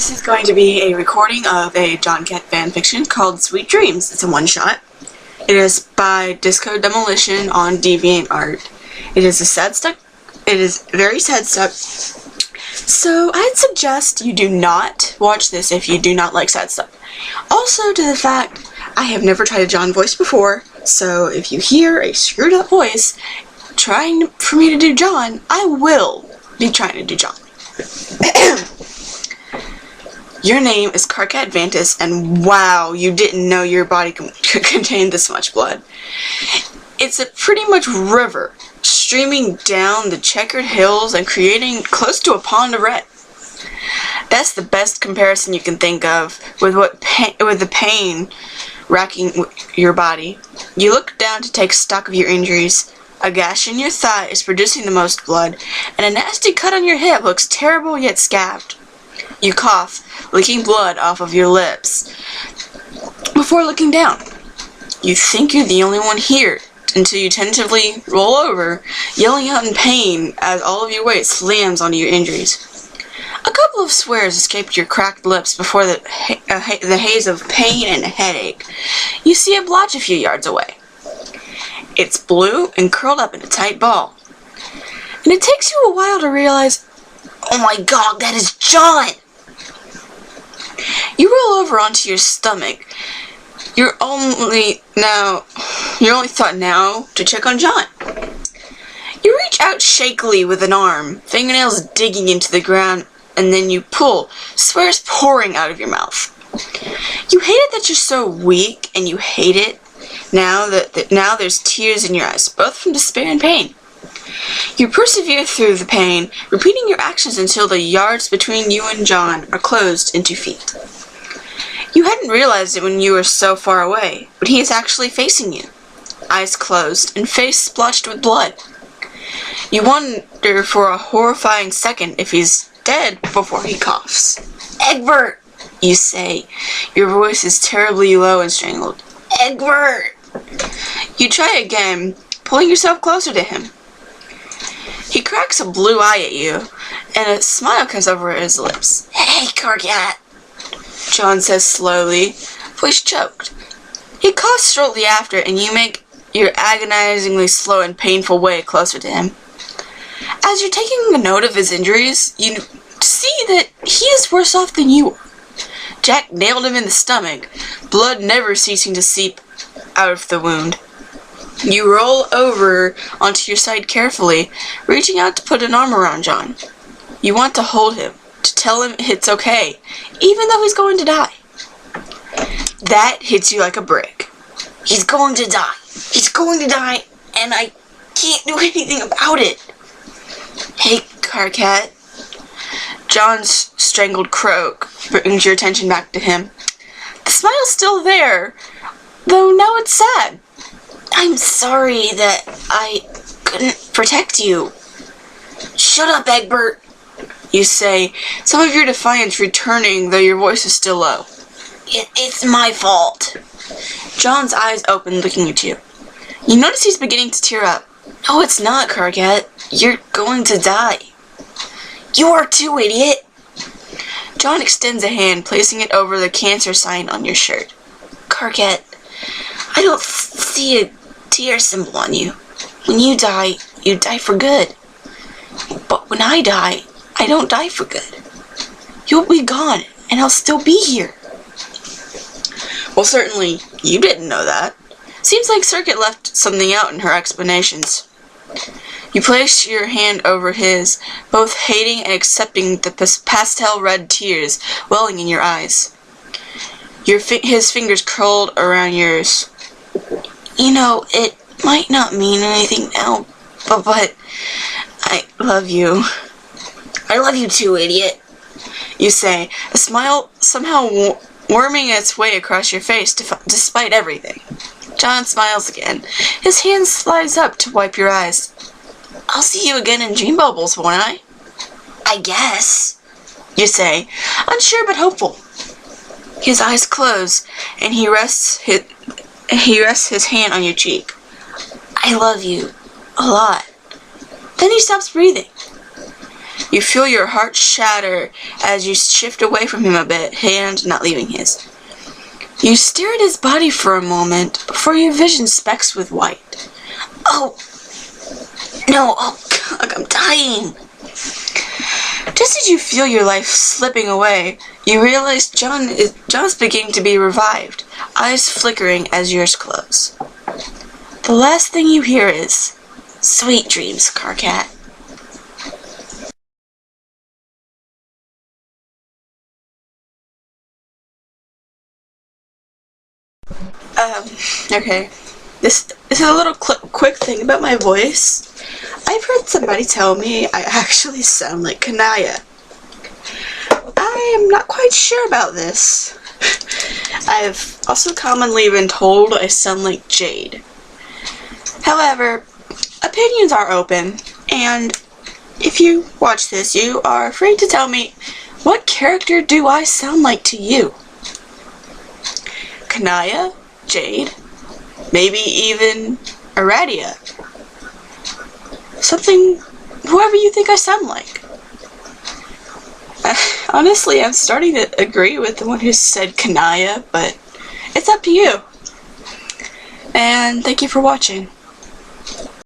This is going to be a recording of a John Cat fanfiction called Sweet Dreams. It's a one-shot. It is by Disco Demolition on DeviantArt. It is very sad stuff. So I'd suggest you do not watch this if you do not like sad stuff. Also, to the fact, I have never tried a John voice before, so if you hear a screwed up voice trying for me to do John, I will be trying to do John. Your name is Carcat Vantis, and wow, you didn't know your body could contain this much blood. It's a pretty much river, streaming down the checkered hills and creating close to a pond of red. That's the best comparison you can think of with the pain racking your body. You look down to take stock of your injuries. A gash in your thigh is producing the most blood, and a nasty cut on your hip looks terrible yet scabbed. You cough, licking blood off of your lips before looking down. You think you're the only one here until you tentatively roll over, yelling out in pain as all of your weight slams onto your injuries. A couple of swears escaped your cracked lips before the haze of pain and headache. You see a blotch a few yards away. It's blue and curled up in a tight ball. And it takes you a while to realize, oh my god, that is John! You roll over onto your stomach. You're only thought now to check on John. You reach out shakily with an arm, fingernails digging into the ground, and then you pull, swears pouring out of your mouth. You hate it that you're so weak, and you hate it now there's tears in your eyes, both from despair and pain. You persevere through the pain, repeating your actions until the yards between you and John are closed into feet. You hadn't realized it when you were so far away, but he is actually facing you, eyes closed and face splashed with blood. You wonder for a horrifying second if he's dead before he coughs. Egbert, you say. Your voice is terribly low and strangled. Egbert! You try again, pulling yourself closer to him. He cracks a blue eye at you, and a smile comes over his lips. Hey, Carcat, John says slowly, voice choked. He coughs shortly after, and you make your agonizingly slow and painful way closer to him. As you're taking a note of his injuries, you see that he is worse off than you are. Jack nailed him in the stomach, blood never ceasing to seep out of the wound. You roll over onto your side carefully, reaching out to put an arm around John. You want to hold him, to tell him it's okay, even though he's going to die. That hits you like a brick. He's going to die. He's going to die, and I can't do anything about it. Hey, Carcat. John's strangled croak brings your attention back to him. The smile's still there, though now it's sad. I'm sorry that I couldn't protect you. Shut up, Egbert, you say, some of your defiance returning, though your voice is still low. It's my fault. John's eyes open, looking at you. You notice he's beginning to tear up. No, it's not, Carcat. You're going to die. You are too, idiot. John extends a hand, placing it over the cancer sign on your shirt. Carcat, I don't see a tear symbol on you. When you die for good. But when I die, I don't die for good. You'll be gone, and I'll still be here. Well, certainly, you didn't know that. Seems like Circuit left something out in her explanations. You place your hand over his, both hating and accepting the pastel red tears welling in your eyes. His fingers curled around yours. You know, it might not mean anything now, but I love you. I love you too, idiot, you say, a smile somehow worming its way across your face despite everything. John smiles again. His hand slides up to wipe your eyes. I'll see you again in dream bubbles, won't I? I guess, you say, unsure but hopeful. His eyes close, and he rests his hand on your cheek. I love you a lot. Then he stops breathing. You feel your heart shatter as you shift away from him a bit, hand not leaving his. You stare at his body for a moment before your vision specks with white. Oh, no, oh, God, I'm dying. Just as you feel your life slipping away, you realize John's beginning to be revived, eyes flickering as yours close. The last thing you hear is, "Sweet dreams, Carcat." Okay. This is a little quick thing about my voice. I've heard somebody tell me I actually sound like Kanaya. I am not quite sure about this. I've also commonly been told I sound like Jade. However, opinions are open, and if you watch this, you are free to tell me, what character do I sound like to you? Kanaya? Jade? Maybe even Aradia? Something, whoever you think I sound like. Honestly, I'm starting to agree with the one who said Kanaya, but it's up to you. And thank you for watching.